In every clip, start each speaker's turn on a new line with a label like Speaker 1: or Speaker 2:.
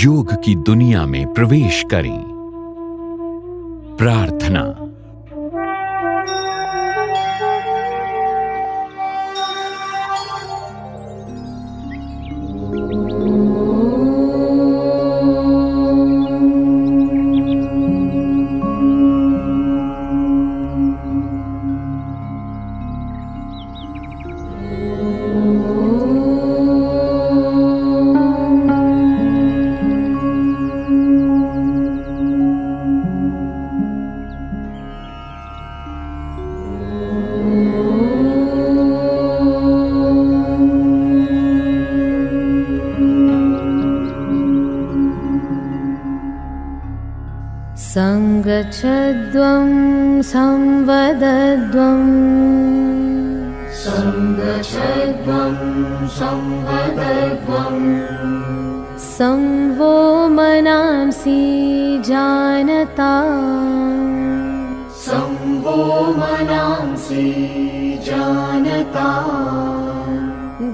Speaker 1: योग की दुनिया में प्रवेश करें। प्रार्थना।
Speaker 2: संगच्छध्वं संवदध्वं
Speaker 3: संगच्छध्वं संवदध्वं
Speaker 2: संवो मनांसि जानता
Speaker 3: संवो मनांसि जानता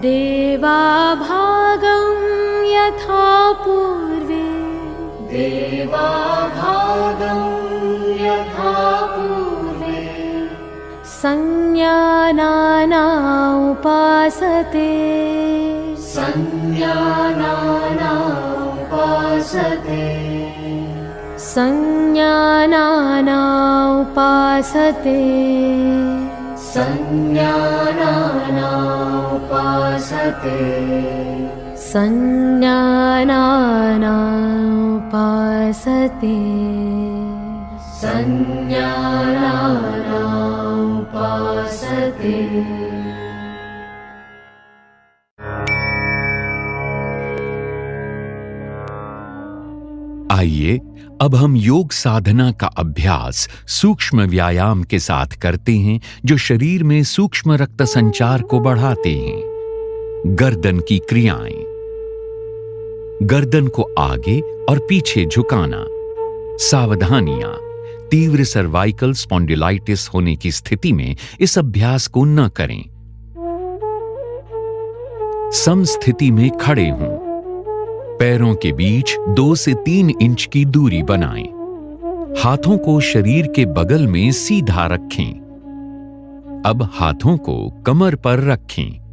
Speaker 2: देवाभागं यथा पूर्वे
Speaker 3: देवाभागं यथा पूर्वे
Speaker 2: संज्ञानाना उपासते
Speaker 3: संज्ञानाना उपासते
Speaker 2: संज्ञानाना उपासते
Speaker 3: संज्ञानाना उपासते
Speaker 2: संज्ञानाना उपासते
Speaker 3: संज्ञानाना उपासते।
Speaker 1: आइए अब हम योग साधना का अभ्यास सूक्ष्म व्यायाम के साथ करते हैं जो शरीर में सूक्ष्म रक्त संचार को बढ़ाते हैं। गर्दन की क्रियाएं। गर्दन को आगे और पीछे झुकाना। सावधानियां। तीव्र सर्वाइकल स्पॉन्डिलाइटिस होने की स्थिति में इस अभ्यास को न करें। समस्थिति में खड़े हों। पैरों के बीच 2 से 3 इंच की दूरी बनाएं। हाथों को शरीर के बगल में सीधा रखें। अब हाथों को कमर पर रखें।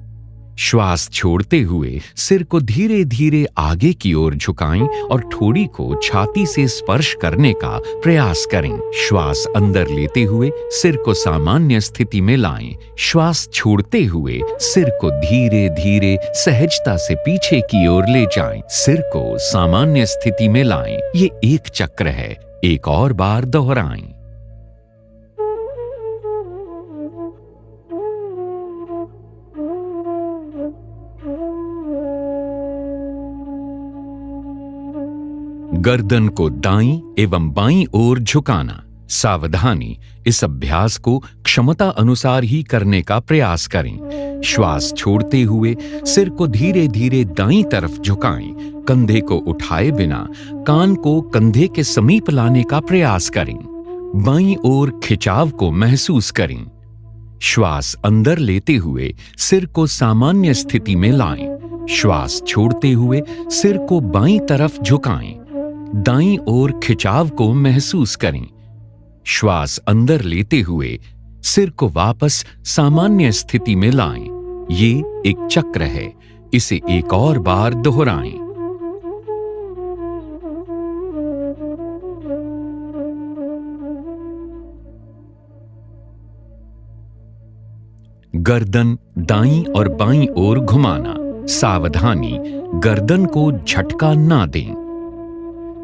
Speaker 1: श्वास छोड़ते हुए सिर को धीरे धीरे आगे की ओर झुकाएं और ठोड़ी को छाती से स्पर्श करने का प्रयास करें। श्वास अंदर लेते हुए सिर को सामान्य स्थिति में लाएं। श्वास छोड़ते हुए सिर को धीरे धीरे सहजता से पीछे की ओर ले जाएं। सिर को सामान्य स्थिति में लाएं। ये एक चक्र है। एक और बार दोहराएं। गर्दन को दाईं एवं बाईं ओर झुकाना। सावधानी, इस अभ्यास को क्षमता अनुसार ही करने का प्रयास करें। श्वास छोड़ते हुए सिर को धीरे धीरे दाईं तरफ झुकाएं। कंधे को उठाए बिना कान को कंधे के समीप लाने का प्रयास करें। बाईं ओर खिंचाव को महसूस करें। श्वास अंदर लेते हुए सिर को सामान्य स्थिति में लाएं। श्वास छोड़ते हुए सिर को बाईं तरफ झुकाएं। दाईं ओर खिंचाव को महसूस करें। श्वास अंदर लेते हुए सिर को वापस सामान्य स्थिति में लाएं। ये एक चक्र है। इसे एक और बार दोहराएं। गर्दन दाईं और बाईं ओर घुमाना। सावधानी, गर्दन को झटका ना दें।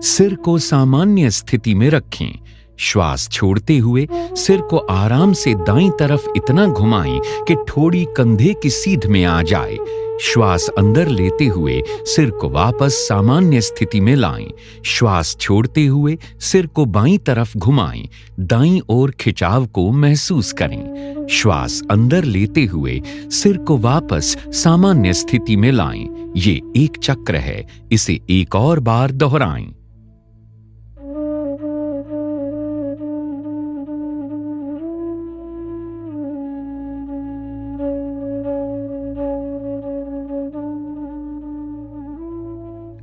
Speaker 1: सिर को सामान्य स्थिति में रखें। श्वास छोड़ते हुए सिर को आराम से दाईं तरफ इतना घुमाएं कि ठोड़ी कंधे की सीध में आ जाए। श्वास अंदर लेते हुए सिर को वापस सामान्य स्थिति में लाएं। श्वास छोड़ते हुए सिर को बाईं तरफ घुमाएं। दाईं ओर खिंचाव को महसूस करें। श्वास अंदर लेते हुए सिर को वापस सामान्य स्थिति में लाएं। ये एक चक्र है। इसे एक और बार दोहराएं।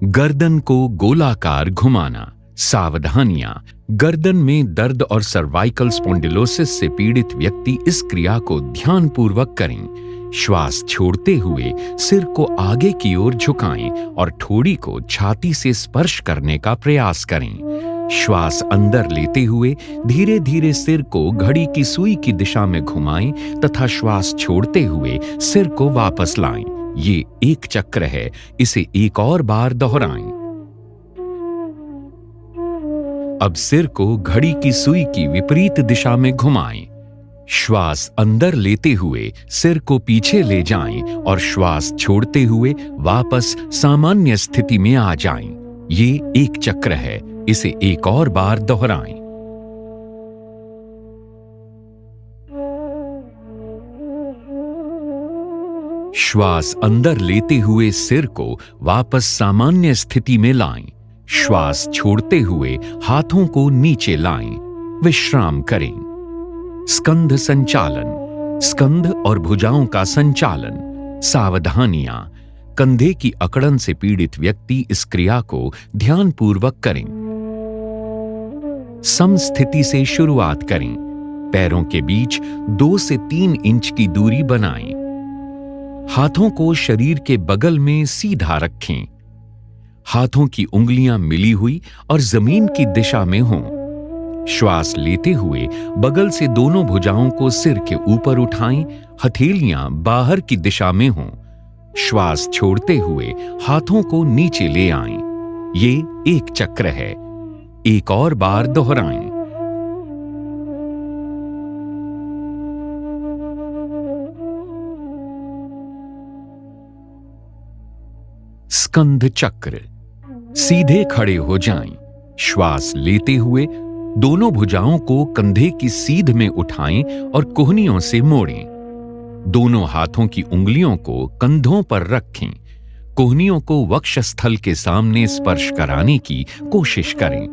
Speaker 1: गर्दन को गोलाकार घुमाना। सावधानियां। गर्दन में दर्द और सर्वाइकल स्पॉन्डिलोसिस से पीड़ित व्यक्ति इस क्रिया को ध्यानपूर्वक करें। श्वास छोड़ते हुए सिर को आगे की ओर झुकाएं और ठोड़ी को छाती से स्पर्श करने का प्रयास करें। श्वास अंदर लेते हुए धीरे धीरे सिर को घड़ी की सुई की दिशा में घुमाएं तथा श्वास छोड़ते हुए सिर को वापस लाएं। ये एक चक्र है, इसे एक और बार दोहराएं। अब सिर को घड़ी की सुई की विपरीत दिशा में घुमाएं। श्वास अंदर लेते हुए सिर को पीछे ले जाएं और श्वास छोड़ते हुए वापस सामान्य स्थिति में आ जाएं। ये एक चक्र है, इसे एक और बार दोहराएं। श्वास अंदर लेते हुए सिर को वापस सामान्य स्थिति में लाएं। श्वास छोड़ते हुए हाथों को नीचे लाएं। विश्राम करें। स्कंध संचालन। स्कंध और भुजाओं का संचालन। सावधानियां। कंधे की अकड़न से पीड़ित व्यक्ति इस क्रिया को ध्यानपूर्वक करें। समस्थिति से शुरुआत करें। पैरों के बीच 2 से 3 इंच की दूरी बनाएं। हाथों को शरीर के बगल में सीधा रखें। हाथों की उंगलियां मिली हुई और जमीन की दिशा में हों। श्वास लेते हुए बगल से दोनों भुजाओं को सिर के ऊपर उठाएं, हथेलियां बाहर की दिशा में हों। श्वास छोड़ते हुए हाथों को नीचे ले आएं। ये एक चक्र है, एक और बार दोहराएं। स्कंध चक्र। सीधे खड़े हो जाएं। श्वास लेते हुए दोनों भुजाओं को कंधे की सीध में उठाएं और कोहनियों से मोड़ें। दोनों हाथों की उंगलियों को कंधों पर रखें। कोहनियों को वक्षस्थल के सामने स्पर्श कराने की कोशिश करें।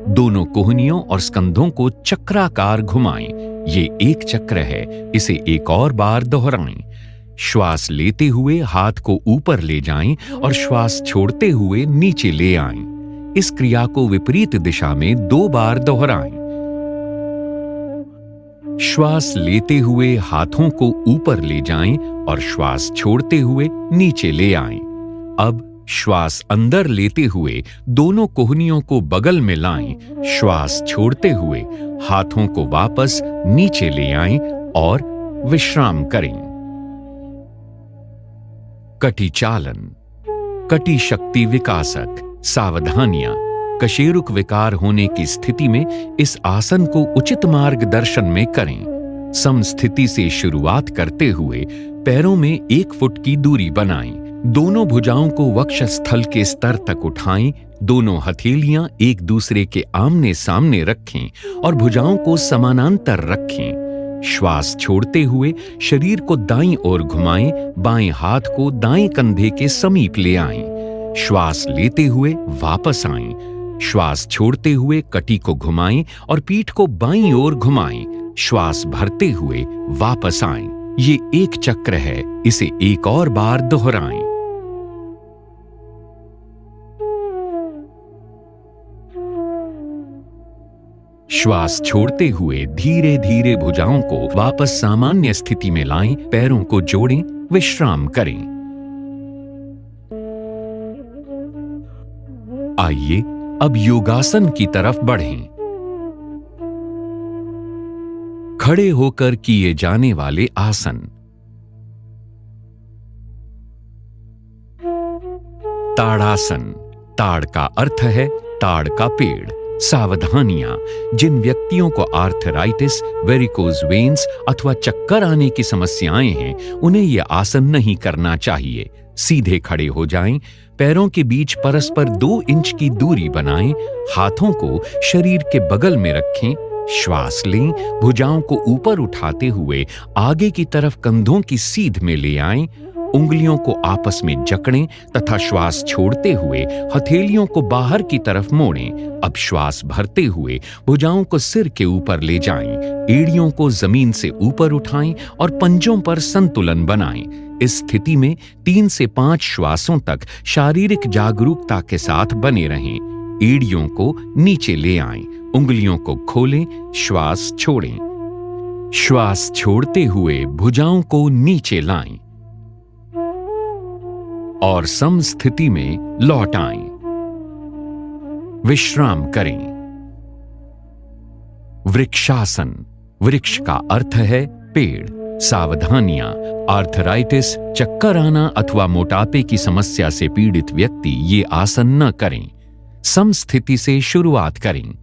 Speaker 1: दोनों कोहनियों और स्कंधों को चक्राकार घुमाएं। ये एक चक्र है, इसे एक और बार दोहराएं। श्वास लेते हुए हाथ को ऊपर ले जाएं और श्वास छोड़ते हुए नीचे ले आएं। इस क्रिया को विपरीत दिशा में 2 बार दोहराएं। श्वास लेते हुए हाथों को ऊपर ले जाएं और श्वास छोड़ते हुए नीचे ले आएं। अब श्वास अंदर लेते हुए दोनों कोहनियों को बगल में लाएं। श्वास छोड़ते हुए हाथों को वापस नीचे ले आएं और विश्राम करें। कटी चालन। कटी शक्ति विकासक। सावधानियां। कशेरुक विकार होने की स्थिति में इस आसन को उचित मार्गदर्शन में करें। समस्थिति से शुरुआत करते हुए पैरों में 1 फुट की दूरी बनाएं। दोनों भुजाओं को वक्षस्थल के स्तर तक उठाएं। दोनों हथेलियां एक दूसरे के आमने सामने रखें और भुजाओं को समानांतर रखें। श्वास छोड़ते हुए शरीर को दाईं ओर घुमाएं। बाएं हाथ को दाएं कंधे के समीप ले आएं। श्वास लेते हुए वापस आएं। श्वास छोड़ते हुए कटी को घुमाएं और पीठ को बाईं ओर घुमाएं। श्वास भरते हुए वापस आएं। ये एक चक्र है, इसे एक और बार दोहराएं। श्वास छोड़ते हुए धीरे धीरे भुजाओं को वापस सामान्य स्थिति में लाएं। पैरों को जोड़ें। विश्राम करें। आइए अब योगासन की तरफ बढ़ें। खड़े होकर किए जाने वाले आसन। ताड़ासन। ताड़ का अर्थ है ताड़ का पेड़। सावधानियां। जिन व्यक्तियों को आर्थराइटिस, वेरिकोज वेन्स अथवा चक्कर आने की समस्याएं हैं, उन्हें यह आसन नहीं करना चाहिए। सीधे खड़े हो जाएं। पैरों के बीच परस्पर 2 इंच की दूरी बनाएं। हाथों को शरीर के बगल में रखें। श्वास लें। भुजाओं को ऊपर उठाते हुए आगे की तरफ कंधों की सीध में ले आएं। उंगलियों को आपस में जकड़ें तथा श्वास छोड़ते हुए हथेलियों को बाहर की तरफ मोड़ें। अब श्वास भरते हुए भुजाओं को सिर के ऊपर ले जाएं, एड़ियों को जमीन से ऊपर उठाएं और पंजों पर संतुलन बनाएं। इस स्थिति में 3 से 5 श्वासों तक शारीरिक जागरूकता के साथ बने रहें। एड़ियों को नीचे ले आएं, उंगलियों को खोलें, श्वास छोड़ें। श्वास छोड़ते हुए भुजाओं को नीचे लाएं और समस्थिति में लौट आएं। विश्राम करें। वृक्षासन। वृक्ष का अर्थ है पेड़। सावधानियां। आर्थराइटिस, चक्कर आना अथवा मोटापे की समस्या से पीड़ित व्यक्ति ये आसन न करें। समस्थिति से शुरुआत करें।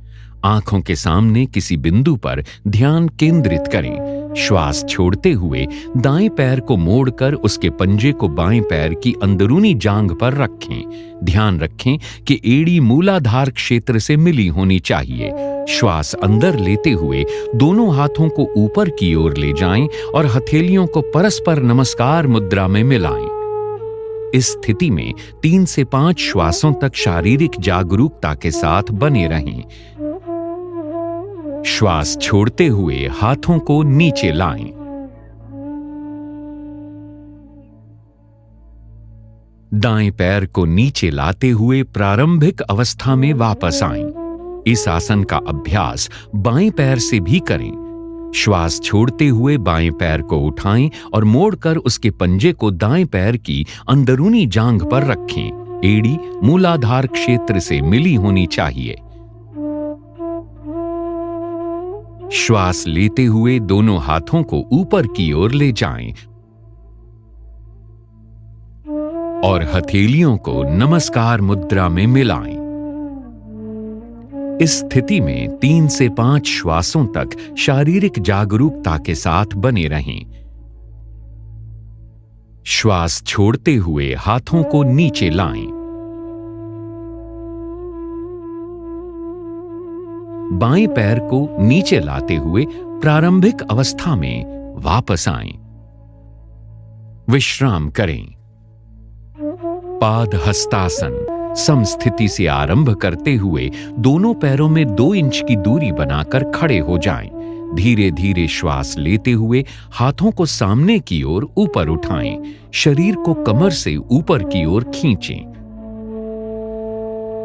Speaker 1: आंखों के सामने किसी बिंदु पर ध्यान केंद्रित करें। श्वास छोड़ते हुए दाएं पैर को मोड़कर उसके पंजे को बाएं पैर की अंदरूनी जांघ पर रखें। ध्यान रखें कि एड़ी मूलाधार क्षेत्र से मिली होनी चाहिए। श्वास अंदर लेते हुए दोनों हाथों को ऊपर की ओर ले जाएं और हथेलियों को परस्पर नमस्कार मुद्रा में मिलाएं। इस स्थिति में 3 से 5 श्वासों तक शारीरिक जागरूकता के साथ बने रहें। श्वास छोड़ते हुए हाथों को नीचे लाएं। दाएं पैर को नीचे लाते हुए प्रारंभिक अवस्था में वापस आएं। इस आसन का अभ्यास बाएं पैर से भी करें। श्वास छोड़ते हुए बाएं पैर को उठाएं और मोड़कर उसके पंजे को दाएं पैर की अंदरूनी जांघ पर रखें। एड़ी मूलाधार क्षेत्र से मिली होनी चाहिए। श्वास लेते हुए दोनों हाथों को ऊपर की ओर ले जाएं और हथेलियों को नमस्कार मुद्रा में मिलाएं। इस स्थिति में 3 से 5 श्वासों तक शारीरिक जागरूकता के साथ बने रहें। श्वास छोड़ते हुए हाथों को नीचे लाएं। बाएं पैर को नीचे लाते हुए प्रारंभिक अवस्था में वापस आएं। विश्राम करें। पाद हस्तासन। समस्थिति से आरंभ करते हुए दोनों पैरों में 2 इंच की दूरी बनाकर खड़े हो जाएं। धीरे धीरे श्वास लेते हुए हाथों को सामने की ओर ऊपर उठाएं। शरीर को कमर से ऊपर की ओर खींचें।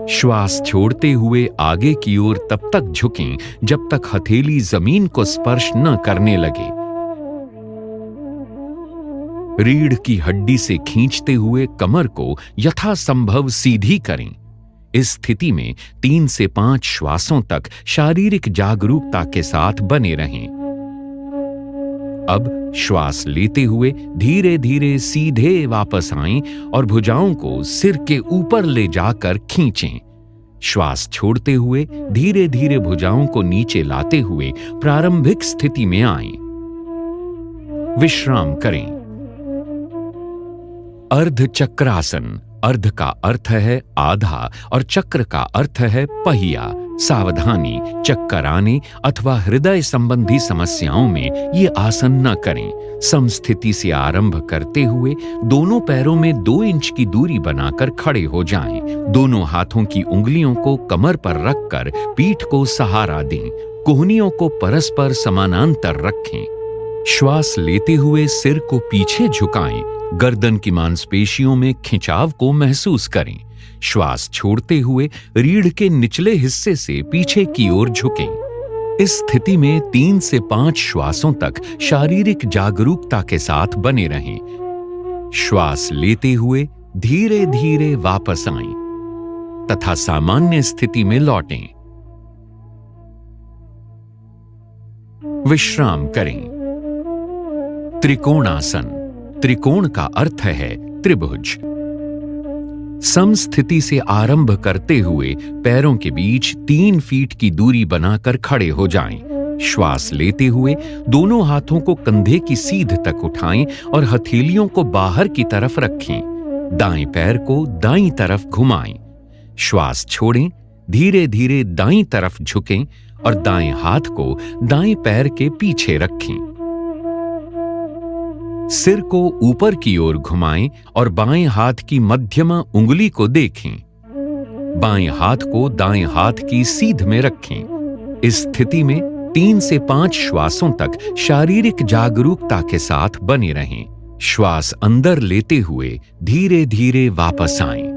Speaker 1: श्वास छोड़ते हुए आगे की ओर तब तक झुकें जब तक हथेली जमीन को स्पर्श न करने लगे। रीढ़ की हड्डी से खींचते हुए कमर को यथासंभव सीधी करें। इस स्थिति में 3 से 5 श्वासों तक शारीरिक जागरूकता के साथ बने रहें। अब श्वास लेते हुए धीरे धीरे सीधे वापस आएं और भुजाओं को सिर के ऊपर ले जाकर खींचें। श्वास छोड़ते हुए धीरे धीरे भुजाओं को नीचे लाते हुए प्रारंभिक स्थिति में आएं। विश्राम करें। अर्ध चक्रासन। अर्ध का अर्थ है आधा और चक्र का अर्थ है पहिया। सावधानी, चक्कर आने अथवा हृदय संबंधी समस्याओं में ये आसन न करें। समस्थिति से आरंभ करते हुए दोनों पैरों में 2 इंच की दूरी बनाकर खड़े हो जाएं। दोनों हाथों की उंगलियों को कमर पर रखकर पीठ को सहारा दें। कोहनियों को परस्पर समानांतर रखें। श्वास लेते हुए सिर को पीछे झुकाएं। गर्दन की मांसपेशियों में खिंचाव को महसूस करें। श्वास छोड़ते हुए रीढ़ के निचले हिस्से से पीछे की ओर झुकें। इस स्थिति में 3 से 5 श्वासों तक शारीरिक जागरूकता के साथ बने रहें। श्वास लेते हुए धीरे धीरे वापस आएं तथा सामान्य स्थिति में लौटें। विश्राम करें। त्रिकोणासन। त्रिकोण का अर्थ है त्रिभुज। समस्थिति से आरंभ करते हुए पैरों के बीच 3 फीट की दूरी बनाकर खड़े हो जाएं। श्वास लेते हुए दोनों हाथों को कंधे की सीध तक उठाएं और हथेलियों को बाहर की तरफ रखें। दाएं पैर को दाईं तरफ घुमाएं। श्वास छोड़ें। धीरे धीरे दाईं तरफ झुकें और दाएं हाथ को दाएं पैर के पीछे रखें। सिर को ऊपर की ओर घुमाएं और बाएं हाथ की मध्यमा उंगली को देखें। बाएं हाथ को दाएं हाथ की सीध में रखें। इस स्थिति में 3 से 5 श्वासों तक शारीरिक जागरूकता के साथ बने रहें। श्वास अंदर लेते हुए धीरे धीरे वापस आएं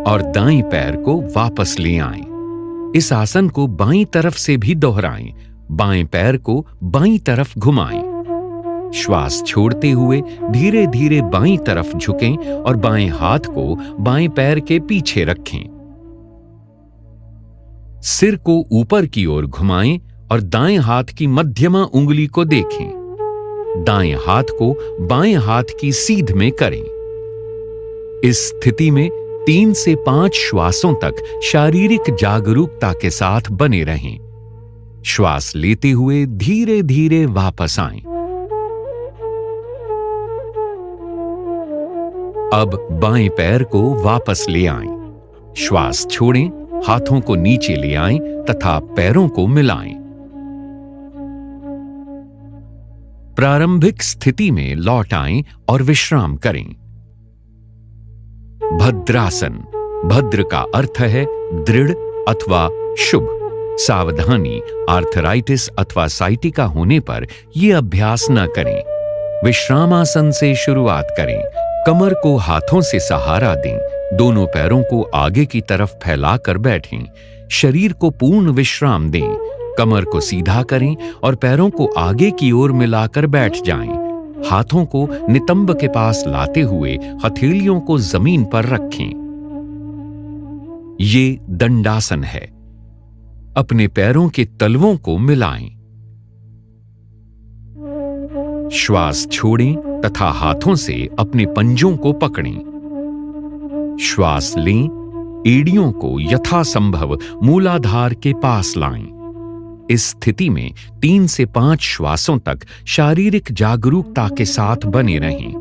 Speaker 1: और दाएं पैर को वापस ले आएं। इस आसन को बाईं तरफ से भी दोहराएं। बाएं पैर को बाईं तरफ घुमाएं। श्वास छोड़ते हुए धीरे धीरे बाईं तरफ झुकें और बाएं हाथ को बाएं पैर के पीछे रखें। सिर को ऊपर की ओर घुमाएं और दाएं हाथ की मध्यमा उंगली को देखें। दाएं हाथ को बाएं हाथ की सीध में करें। इस स्थिति में 3 से 5 श्वासों तक शारीरिक जागरूकता के साथ बने रहें। श्वास लेते हुए धीरे धीरे वापस आएं। अब बाएं पैर को वापस ले आएं। श्वास छोड़ें, हाथों को नीचे ले आएं तथा पैरों को मिलाएं। प्रारंभिक स्थिति में लौट आएं और विश्राम करें। भद्रासन। भद्र का अर्थ है दृढ़ अथवा शुभ। सावधानी, आर्थराइटिस अथवा साइटिका होने पर यह अभ्यास न करें। विश्रामासन से शुरुआत करें। कमर को हाथों से सहारा दें। दोनों पैरों को आगे की तरफ फैलाकर बैठें। शरीर को पूर्ण विश्राम दें। कमर को सीधा करें और पैरों को आगे की ओर मिलाकर बैठ जाएं। हाथों को नितंब के पास लाते हुए हथेलियों को जमीन पर रखें। ये दंडासन है। अपने पैरों के तलवों को मिलाएं। श्वास छोड़ें तथा हाथों से अपने पंजों को पकड़ें। श्वास लें, एड़ियों को यथासंभव मूलाधार के पास लाएं। इस स्थिति में 3 से 5 श्वासों तक शारीरिक जागरूकता के साथ बने रहें।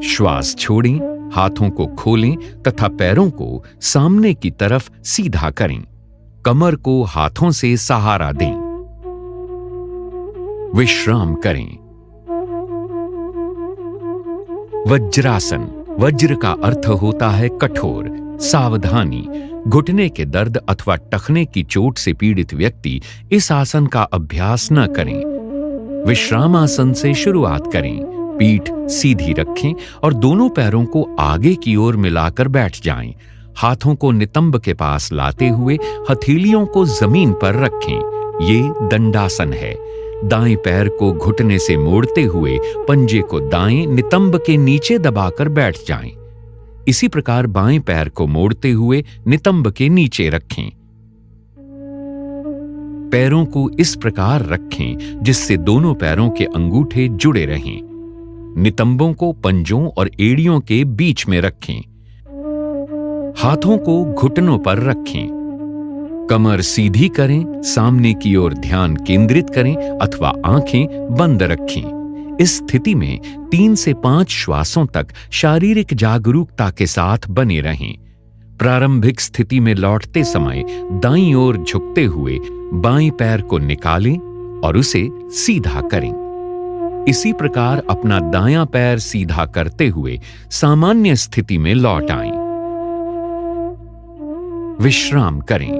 Speaker 1: श्वास छोड़ें, हाथों को खोलें तथा पैरों को सामने की तरफ सीधा करें। कमर को हाथों से सहारा दें। विश्राम करें। वज्रासन। वज्र का अर्थ होता है कठोर। सावधानी, घुटने के दर्द अथवा टखने की चोट से पीड़ित व्यक्ति इस आसन का अभ्यास न करें। विश्रामासन से शुरुआत करें। पीठ सीधी रखें और दोनों पैरों को आगे की ओर मिलाकर बैठ जाएं। हाथों को नितंब के पास लाते हुए हथेलियों को जमीन पर रखें। ये दंडासन है। दाएं पैर को घुटने से मोड़ते हुए पंजे को दाएं नितंब के नीचे दबाकर बैठ जाएं। इसी प्रकार बाएं पैर को मोड़ते हुए नितंब के नीचे रखें। पैरों को इस प्रकार रखें जिससे दोनों पैरों के अंगूठे जुड़े रहें। नितंबों को पंजों और एड़ियों के बीच में रखें। हाथों को घुटनों पर रखें। कमर सीधी करें, सामने की ओर ध्यान केंद्रित करें अथवा आंखें बंद रखें। इस स्थिति में 3 से 5 श्वासों तक शारीरिक जागरूकता के साथ बने रहें। प्रारंभिक स्थिति में लौटते समय दाईं ओर झुकते हुए बाएं पैर को निकालें और उसे सीधा करें। इसी प्रकार अपना दायां पैर सीधा करते हुए सामान्य स्थिति में लौट आएं। विश्राम करें।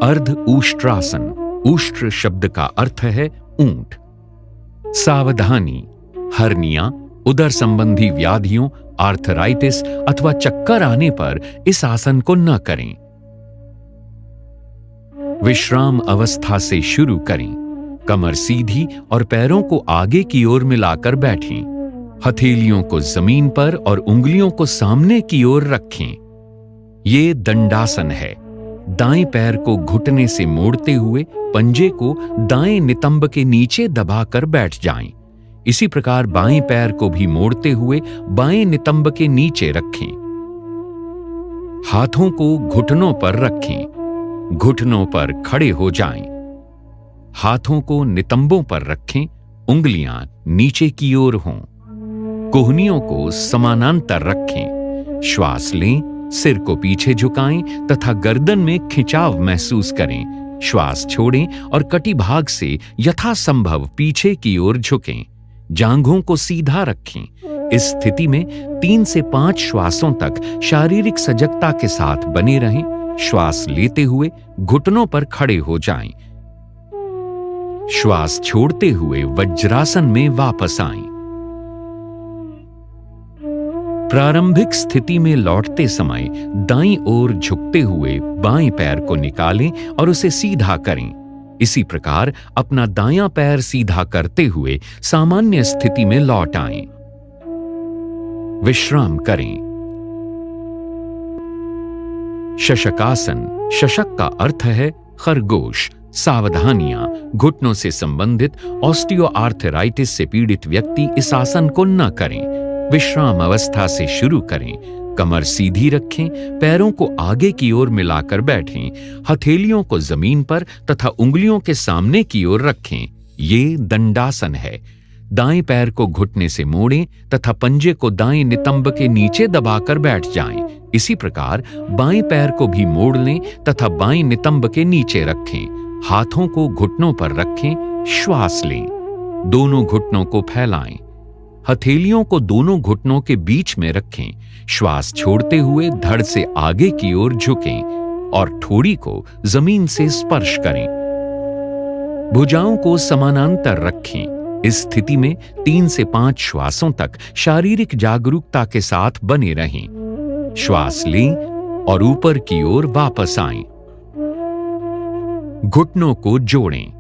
Speaker 1: अर्ध ऊष्ट्रासन। ऊष्ट्र शब्द का अर्थ है ऊंट। सावधानी, हर्निया, उदर संबंधी व्याधियों, आर्थराइटिस अथवा चक्कर आने पर इस आसन को न करें। विश्राम अवस्था से शुरू करें। कमर सीधी और पैरों को आगे की ओर मिलाकर बैठें। हथेलियों को जमीन पर और उंगलियों को सामने की ओर रखें। ये दंडासन है। दाएं पैर को घुटने से मोड़ते हुए पंजे को दाएं नितंब के नीचे दबाकर बैठ जाएं। इसी प्रकार बाएं पैर को भी मोड़ते हुए बाएं नितंब के नीचे रखें। हाथों को घुटनों पर रखें। घुटनों पर खड़े हो जाएं। हाथों को नितंबों पर रखें। उंगलियां नीचे की ओर हों। कोहनियों को समानांतर रखें। श्वास लें, सिर को पीछे झुकाएं तथा गर्दन में खिंचाव महसूस करें। श्वास छोड़ें और कटिभाग से यथासंभव पीछे की ओर झुकें। जांघों को सीधा रखें। इस स्थिति में 3 से 5 श्वासों तक शारीरिक सजगता के साथ बने रहें। श्वास लेते हुए घुटनों पर खड़े हो जाएं। श्वास छोड़ते हुए वज्रासन में वापस आएं। प्रारंभिक स्थिति में लौटते समय दाईं ओर झुकते हुए बाएं पैर को निकालें और उसे सीधा करें। इसी प्रकार अपना दायां पैर सीधा करते हुए सामान्य स्थिति में लौट आएं। विश्राम करें। शशकासन। शशक का अर्थ है खरगोश। सावधानियां। घुटनों से संबंधित ऑस्टियोआर्थराइटिस से पीड़ित व्यक्ति इस आसन को न करें। विश्राम अवस्था से शुरू करें। कमर सीधी रखें। पैरों को आगे की ओर मिलाकर बैठें। हथेलियों को जमीन पर तथा उंगलियों के सामने की ओर रखें। ये दंडासन है। दाएं पैर को घुटने से मोड़ें तथा पंजे को दाएं नितंब के नीचे दबाकर बैठ जाएं। इसी प्रकार बाएं पैर को भी मोड़ लें तथा बाएं नितंब के नीचे रखें। हाथों को घुटनों पर रखें। श्वास लें। दोनों घुटनों को फैलाएं। हथेलियों को दोनों घुटनों के बीच में रखें। श्वास छोड़ते हुए धड़ से आगे की ओर झुकें और ठोड़ी को जमीन से स्पर्श करें। भुजाओं को समानांतर रखें। इस स्थिति में 3 से 5 श्वासों तक शारीरिक जागरूकता के साथ बने रहें। श्वास लें और ऊपर की ओर वापस आएं। घुटनों को जोड़ें।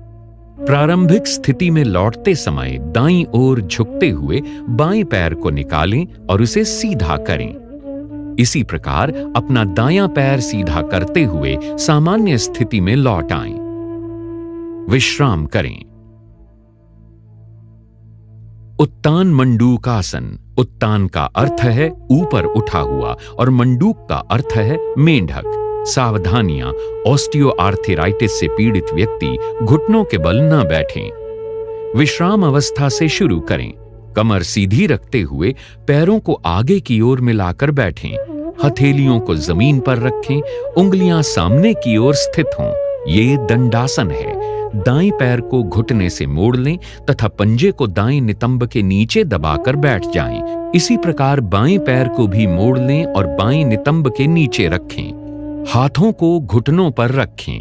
Speaker 1: प्रारंभिक स्थिति में लौटते समय दाईं ओर झुकते हुए बाएं पैर को निकालें और उसे सीधा करें। इसी प्रकार अपना दायां पैर सीधा करते हुए सामान्य स्थिति में लौट आएं। विश्राम करें। उत्तान मंडूकासन। उत्तान का अर्थ है ऊपर उठा हुआ और मंडूक का अर्थ है मेंढक। सावधानियां। ऑस्टियोआर्थराइटिस से पीड़ित व्यक्ति घुटनों के बल न बैठें। विश्राम अवस्था से शुरू करें। कमर सीधी रखते हुए पैरों को आगे की ओर मिलाकर बैठें। हथेलियों को जमीन पर रखें। उंगलियां सामने की ओर स्थित हों। ये दंडासन है। दाएं पैर को घुटने से मोड़ लें तथा पंजे को दाएं नितंब के नीचे दबाकर बैठ जाएं। इसी प्रकार बाएं पैर को भी मोड़ लें और बाएं नितंब के नीचे रखें। हाथों को घुटनों पर रखें।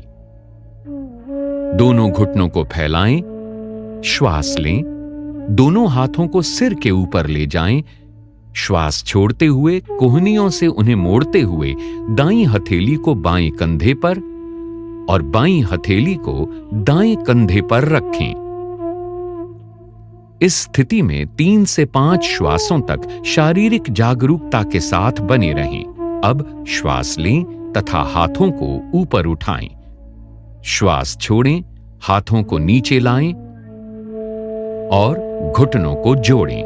Speaker 1: दोनों घुटनों को फैलाएं। श्वास लें। दोनों हाथों को सिर के ऊपर ले जाएं। श्वास छोड़ते हुए कोहनियों से उन्हें मोड़ते हुए दाईं हथेली को बाएं कंधे पर और बाईं हथेली को दाएं कंधे पर रखें। इस स्थिति में 3 से 5 श्वासों तक शारीरिक जागरूकता के साथ बने रहें। अब श्वास लें तथा हाथों को ऊपर उठाएं। श्वास छोड़ें। हाथों को नीचे लाएं और घुटनों को जोड़ें।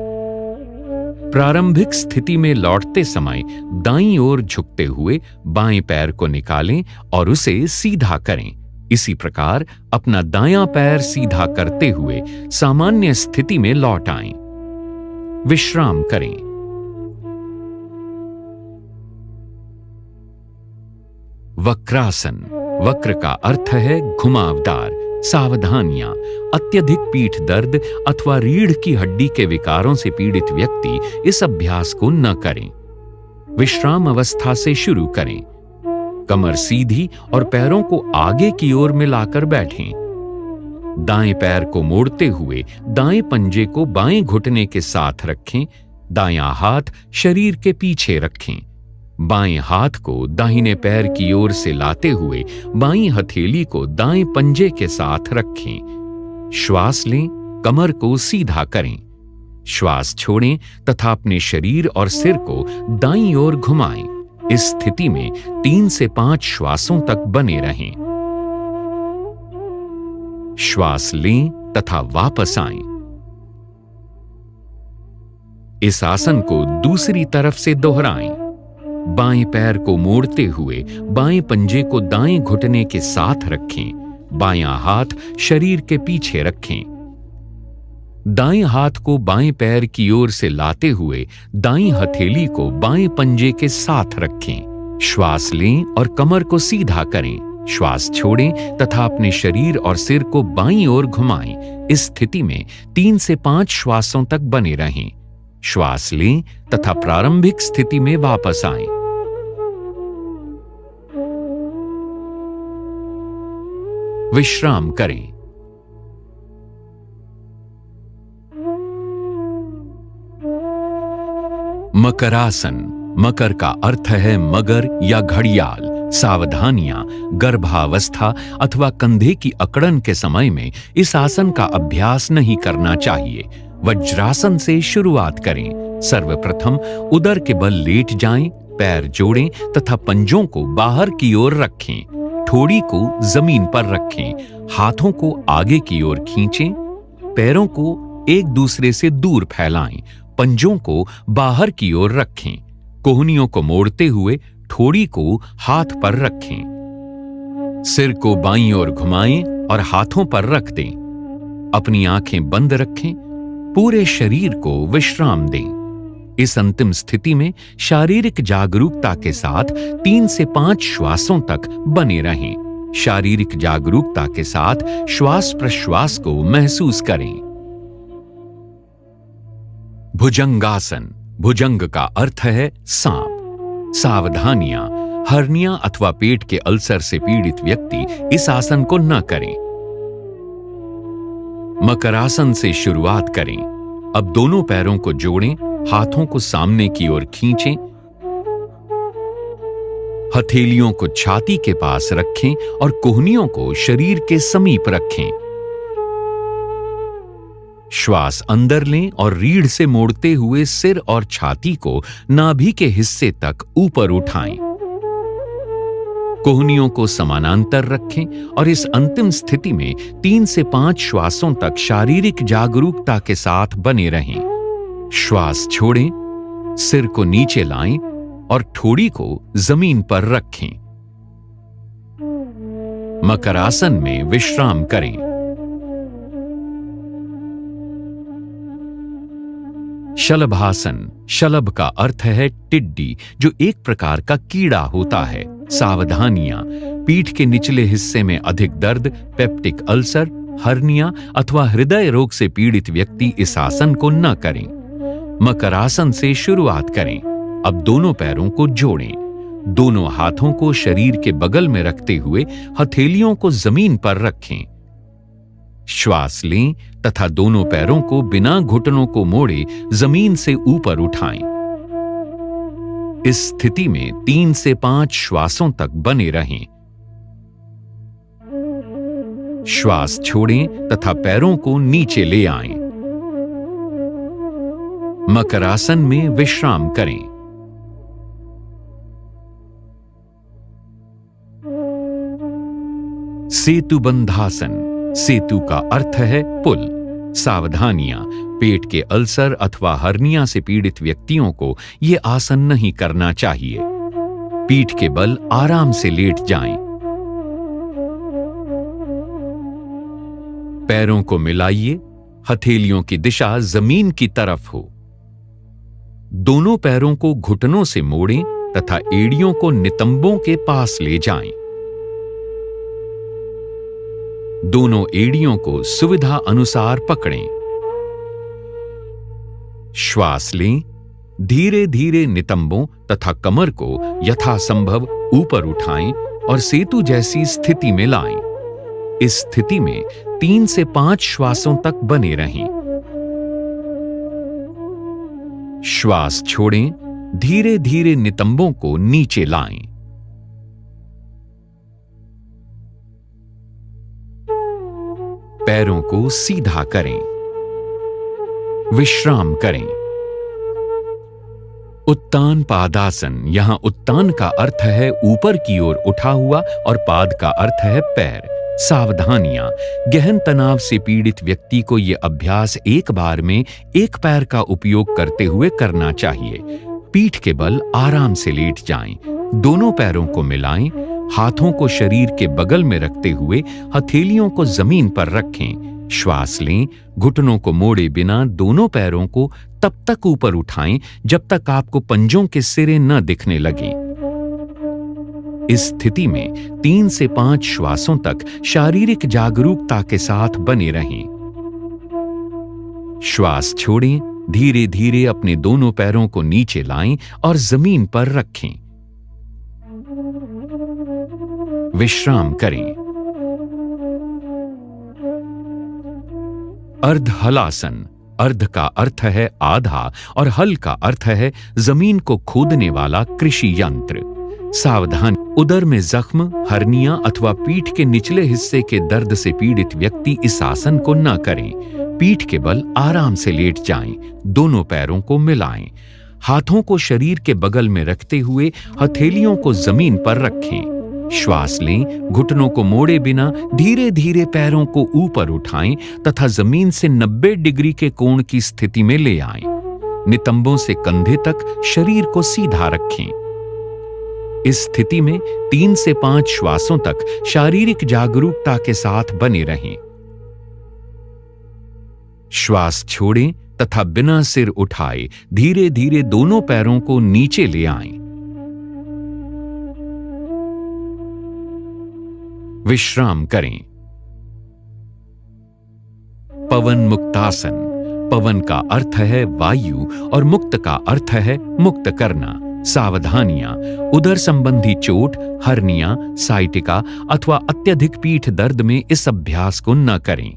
Speaker 1: प्रारंभिक स्थिति में लौटते समय दाईं ओर झुकते हुए बाएं पैर को निकालें और उसे सीधा करें। इसी प्रकार अपना दायां पैर सीधा करते हुए सामान्य स्थिति में लौट आएं। विश्राम करें। वक्रासन। वक्र का अर्थ है घुमावदार। सावधानियां। अत्यधिक पीठ दर्द अथवा रीढ़ की हड्डी के विकारों से पीड़ित व्यक्ति इस अभ्यास को न करें। विश्राम अवस्था से शुरू करें। कमर सीधी और पैरों को आगे की ओर मिलाकर बैठें। दाएं पैर को मोड़ते हुए दाएं पंजे को बाएं घुटने के साथ रखें। दायां हाथ शरीर के पीछे रखें। बाएं हाथ को दाहिने पैर की ओर से लाते हुए बाईं हथेली को दाएं पंजे के साथ रखें। श्वास लें। कमर को सीधा करें। श्वास छोड़ें तथा अपने शरीर और सिर को दाईं ओर घुमाएं। इस स्थिति में 3 से 5 श्वासों तक बने रहें। श्वास लें तथा वापस आएं। इस आसन को दूसरी तरफ से दोहराएं। बाएं पैर को मोड़ते हुए बाएं पंजे को दाएं घुटने के साथ रखें। बायां हाथ शरीर के पीछे रखें। दाएं हाथ को बाएं पैर की ओर से लाते हुए दाईं हथेली को बाएं पंजे के साथ रखें। श्वास लें और कमर को सीधा करें। श्वास छोड़ें तथा अपने शरीर और सिर को बाईं ओर घुमाएं। इस स्थिति में 3 से 5 श्वासों तक बने रहें। श्वास लें तथा प्रारंभिक स्थिति में वापस आएं। विश्राम करें। मकरासन। मकर का अर्थ है मगर या घड़ियाल। सावधानियां गर्भावस्था अथवा कंधे की अकड़न के समय में इस आसन का अभ्यास नहीं करना चाहिए। वज्रासन से शुरुआत करें। सर्वप्रथम उदर के बल लेट जाएं, पैर जोड़ें तथा पंजों को बाहर की ओर रखें। ठोड़ी को जमीन पर रखें। हाथों को आगे की ओर खींचें। पैरों को एक दूसरे से दूर फैलाएं। पंजों को बाहर की ओर रखें। कोहनियों को मोड़ते हुए ठोड़ी को हाथ पर रखें। सिर को बाईं ओर घुमाएं और हाथों पर रख दें। अपनी आंखें बंद रखें। पूरे शरीर को विश्राम दें। इस अंतिम स्थिति में शारीरिक जागरूकता के साथ 3 से 5 श्वासों तक बने रहें। शारीरिक जागरूकता के साथ श्वास प्रश्वास को महसूस करें। भुजंगासन। भुजंग का अर्थ है सांप। सावधानियां हर्निया अथवा पेट के अल्सर से पीड़ित व्यक्ति इस आसन को न करें। मकरासन से शुरुआत करें। अब दोनों पैरों को जोड़ें, हाथों को सामने की ओर खींचें, हथेलियों को छाती के पास रखें और कोहनियों को शरीर के समीप रखें। श्वास अंदर लें और रीढ़ से मोड़ते हुए सिर और छाती को नाभि के हिस्से तक ऊपर उठाएं। कोहनियों को समानांतर रखें और इस अंतिम स्थिति में 3 से 5 श्वासों तक शारीरिक जागरूकता के साथ बने रहें। श्वास छोड़ें, सिर को नीचे लाएं और ठोड़ी को जमीन पर रखें। मकरासन में विश्राम करें। शलभासन। शलभ का अर्थ है टिड्डी, जो एक प्रकार का कीड़ा होता है। सावधानियां पीठ के निचले हिस्से में अधिक दर्द, पेप्टिक अल्सर, हर्निया अथवा हृदय रोग से पीड़ित व्यक्ति इस आसन को न करें। मकरासन से शुरुआत करें। अब दोनों पैरों को जोड़ें। दोनों हाथों को शरीर के बगल में रखते हुए हथेलियों को जमीन पर रखें। श्वास लें तथा दोनों पैरों को बिना घुटनों को मोड़े जमीन से ऊपर उठाएं। इस स्थिति में 3 से 5 श्वासों तक बने रहें। श्वास छोड़ें तथा पैरों को नीचे ले आएं। मकरासन में विश्राम करें। सेतुबंधासन। सेतु का अर्थ है पुल। सावधानियां पेट के अल्सर अथवा हर्निया से पीड़ित व्यक्तियों को यह आसन नहीं करना चाहिए। पीठ के बल आराम से लेट जाएं। पैरों को मिलाइए, हथेलियों की दिशा जमीन की तरफ हो। दोनों पैरों को घुटनों से मोड़ें तथा एड़ियों को नितंबों के पास ले जाएं। दोनों एड़ियों को सुविधा अनुसार पकड़ें। श्वास लें, धीरे धीरे नितंबों तथा कमर को यथासंभव ऊपर उठाएं और सेतु जैसी स्थिति में लाएं। इस स्थिति में 3 से 5 श्वासों तक बने रहें। श्वास छोड़ें, धीरे धीरे नितंबों को नीचे लाएं। पैरों को सीधा करें। विश्राम करें। उत्तान पादासन। यहां उत्तान का अर्थ है ऊपर की ओर उठा हुआ और पाद का अर्थ है पैर। सावधानियां गहन तनाव से पीड़ित व्यक्ति को यह अभ्यास एक बार में एक पैर का उपयोग करते हुए करना चाहिए। पीठ के बल आराम से लेट जाएं। दोनों पैरों को मिलाएं। हाथों को शरीर के बगल में रखते हुए हथेलियों को जमीन पर रखें। श्वास लें, घुटनों को मोड़े बिना दोनों पैरों को तब तक ऊपर उठाएं जब तक आपको पंजों के सिरे न दिखने लगें। इस स्थिति में 3 से 5 श्वासों तक शारीरिक जागरूकता के साथ बने रहें। श्वास छोड़ें, धीरे धीरे अपने दोनों पैरों को नीचे लाएं और जमीन पर रखें। विश्राम करें। अर्ध हलासन। अर्ध का अर्थ है आधा और हल का अर्थ है जमीन को खोदने वाला कृषि यंत्र। सावधान, उदर में जख्म, हर्निया अथवा पीठ के निचले हिस्से के दर्द से पीड़ित व्यक्ति इस आसन को न करें। पीठ के बल आराम से लेट जाएं, दोनों पैरों को मिलाएं, हाथों को शरीर के बगल में रखते हुए हथेलियों को जमीन पर रखें। श्वास लें, घुटनों को मोड़े बिना धीरे धीरे पैरों को ऊपर उठाएं तथा जमीन से 90 डिग्री के कोण की स्थिति में ले आएं। नितंबों से कंधे तक शरीर को सीधा रखें। इस स्थिति में 3 से 5 श्वासों तक शारीरिक जागरूकता के साथ बने रहें। श्वास छोड़ें तथा बिना सिर उठाए धीरे धीरे दोनों पैरों को नीचे ले आएं। विश्राम करें। पवन मुक्तासन। पवन का अर्थ है वायु और मुक्त का अर्थ है मुक्त करना। सावधानियां, उदर संबंधी चोट, हर्निया, साइटिका अथवा अत्यधिक पीठ दर्द में इस अभ्यास को न करें।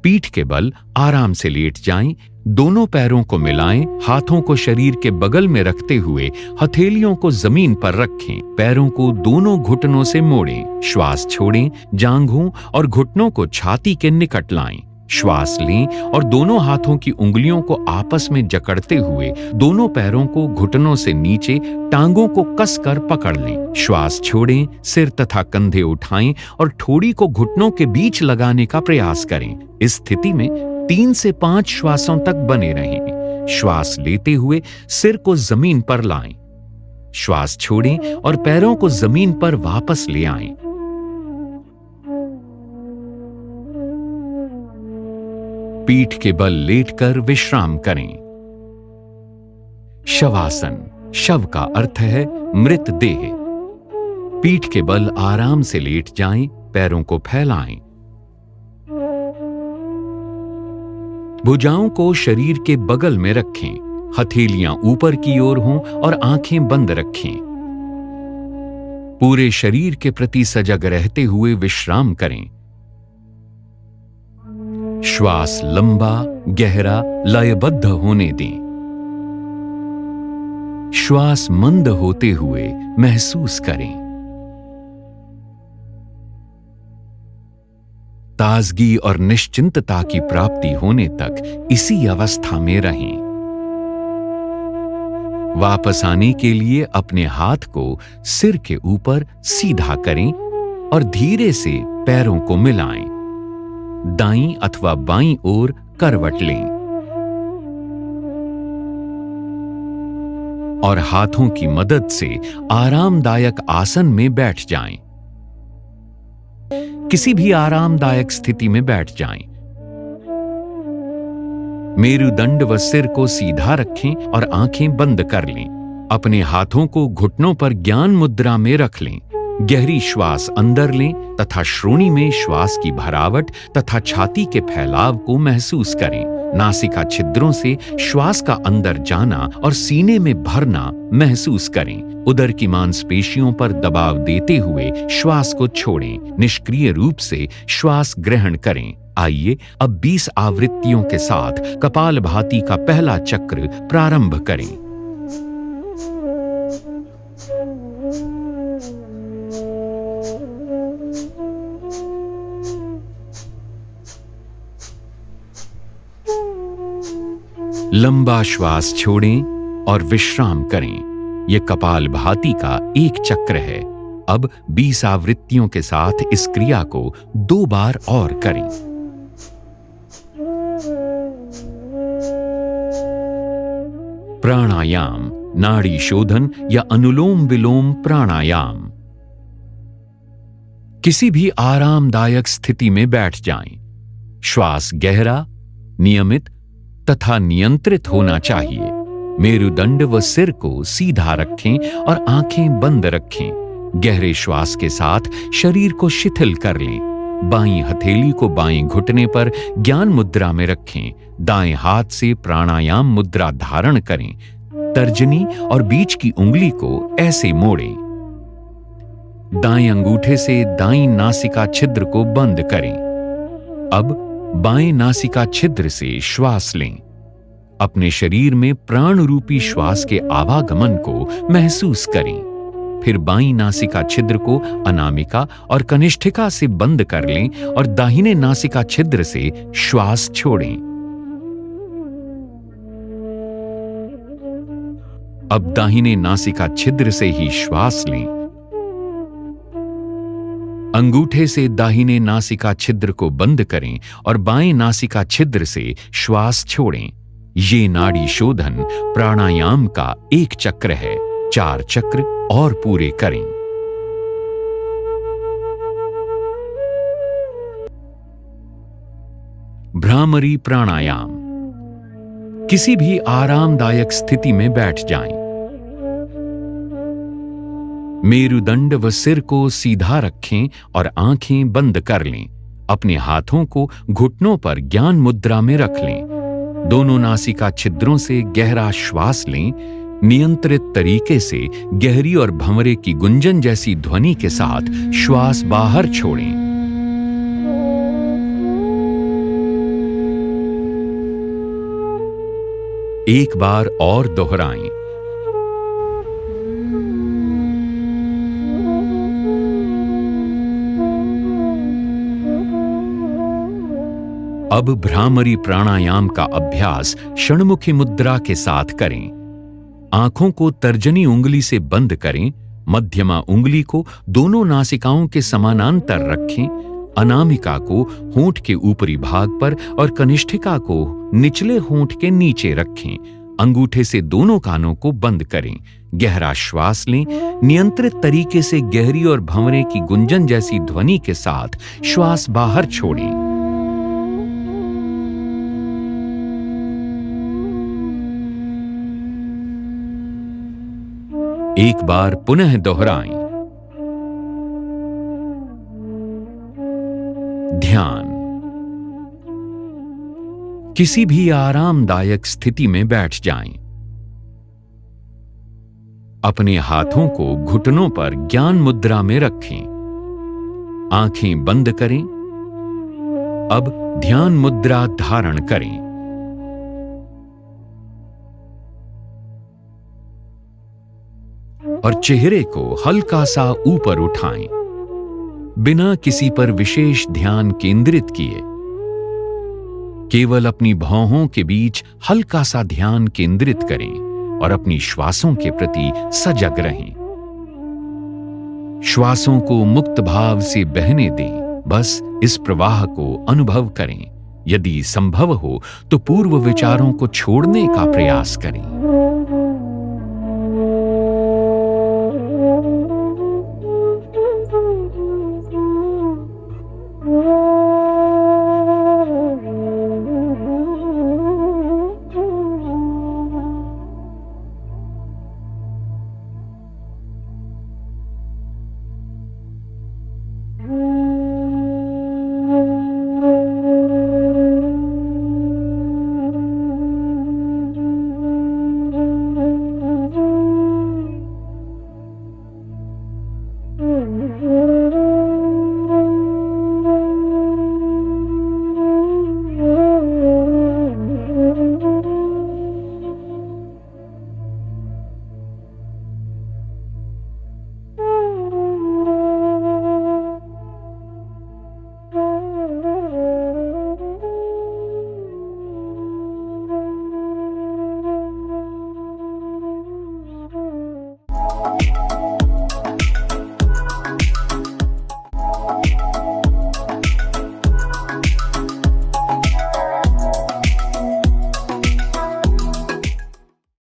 Speaker 1: पीठ के बल आराम से लेट जाएं, दोनों पैरों को मिलाएं, हाथों को शरीर के बगल में रखते हुए हथेलियों को जमीन पर रखें। पैरों को दोनों घुटनों से मोड़ें। श्वास छोड़ें, जांघों और घुटनों को छाती के निकट लाएं। श्वास लें और दोनों हाथों की उंगलियों को आपस में जकड़ते हुए दोनों पैरों को घुटनों से नीचे टांगों को कसकर पकड़ लें। श्वास छोड़ें, सिर तथा कंधे उठाएं और ठोड़ी को घुटनों के बीच लगाने का प्रयास करें। इस स्थिति में 3 से 5 श्वासों तक बने रहें। श्वास लेते हुए सिर को जमीन पर लाएं। श्वास छोड़ें और पैरों को जमीन पर वापस ले आएं। पीठ के बल लेटकर विश्राम करें। शवासन। शव का अर्थ है मृत देह। पीठ के बल आराम से लेट जाएं, पैरों को फैलाएं। भुजाओं को शरीर के बगल में रखें, हथेलियां ऊपर की ओर हों और आंखें बंद रखें। पूरे शरीर के प्रति सजग रहते हुए विश्राम करें। श्वास लंबा, गहरा, लयबद्ध होने दें। श्वास मंद होते हुए महसूस करें। ताजगी और निश्चिंतता की प्राप्ति होने तक इसी अवस्था में रहें। वापस आने के लिए अपने हाथ को सिर के ऊपर सीधा करें और धीरे से पैरों को मिलाएं। दाईं अथवा बाईं ओर करवट लें और हाथों की मदद से आरामदायक आसन में बैठ जाएं। किसी भी आरामदायक स्थिति में बैठ जाएं। मेरुदंड व सिर को सीधा रखें और आंखें बंद कर लें। अपने हाथों को घुटनों पर ज्ञान मुद्रा में रख लें। गहरी श्वास अंदर लें तथा श्रोणि में श्वास की भरावट तथा छाती के फैलाव को महसूस करें। नासिका छिद्रों से श्वास का अंदर जाना और सीने में भरना महसूस करें। उदर की मांसपेशियों पर दबाव देते हुए श्वास को छोड़ें। निष्क्रिय रूप से श्वास ग्रहण करें। आइए अब 20 आवृत्तियों के साथ कपालभाति का पहला चक्र प्रारंभ करें। लंबा श्वास छोड़ें और विश्राम करें। यह कपालभाति का एक चक्र है। अब 20 आवृत्तियों के साथ इस क्रिया को 2 बार और करें। प्राणायाम, नाड़ी शोधन या अनुलोम विलोम प्राणायाम। किसी भी आरामदायक स्थिति में बैठ जाएं। श्वास गहरा, नियमित तथा नियंत्रित होना चाहिए। मेरुदंड व सिर को सीधा रखें और आंखें बंद रखें। गहरे श्वास के साथ शरीर को शिथिल कर लें। बाईं हथेली को बाएं घुटने पर ज्ञान मुद्रा में रखें। दाएं हाथ से प्राणायाम मुद्रा धारण करें। तर्जनी और बीच की उंगली को ऐसे मोड़ें। दाएं अंगूठे से दाईं नासिका छिद्र को बंद करें। अब बाएं नासिका छिद्र से श्वास लें। अपने शरीर में प्राण रूपी श्वास के आवागमन को महसूस करें। फिर बाईं नासिका छिद्र को अनामिका और कनिष्ठिका से बंद कर लें और दाहिने नासिका छिद्र से श्वास छोड़ें। अब दाहिने नासिका छिद्र से ही श्वास लें। अंगूठे से दाहिने नासिका छिद्र को बंद करें और बाएं नासिका छिद्र से श्वास छोड़ें। ये नाड़ी शोधन प्राणायाम का एक चक्र है। 4 चक्र और पूरे करें। भ्रामरी प्राणायाम। किसी भी आरामदायक स्थिति में बैठ जाएं। मेरुदंड व सिर को सीधा रखें और आंखें बंद कर लें। अपने हाथों को घुटनों पर ज्ञान मुद्रा में रख लें। दोनों नासिका छिद्रों से गहरा श्वास लें। नियंत्रित तरीके से गहरी और भंवरे की गुंजन जैसी ध्वनि के साथ श्वास बाहर छोड़ें। एक बार और दोहराएं। अब भ्रामरी प्राणायाम का अभ्यास षण्मुखी मुद्रा के साथ करें। आंखों को तर्जनी उंगली से बंद करें। मध्यमा उंगली को दोनों नासिकाओं के समानांतर रखें। अनामिका को होंठ के ऊपरी भाग पर और कनिष्ठिका को निचले होंठ के नीचे रखें। अंगूठे से दोनों कानों को बंद करें। गहरा श्वास लें। नियंत्रित तरीके से गहरी और भंवरे की गुंजन जैसी ध्वनि के साथ श्वास बाहर छोड़ें। एक बार पुनः दोहराएं। ध्यान। किसी भी आरामदायक स्थिति में बैठ जाएं। अपने हाथों को घुटनों पर ज्ञान मुद्रा में रखें। आंखें बंद करें। अब ध्यान मुद्रा धारण करें। और चेहरे को हल्का सा ऊपर उठाएं, बिना किसी पर विशेष ध्यान केंद्रित किए। केवल अपनी भौहों के बीच हल्का सा ध्यान केंद्रित करें और अपनी श्वासों के प्रति सजग रहें। श्वासों को मुक्त भाव से बहने दें। बस इस प्रवाह को अनुभव करें। यदि संभव हो तो पूर्व विचारों को छोड़ने का प्रयास करें।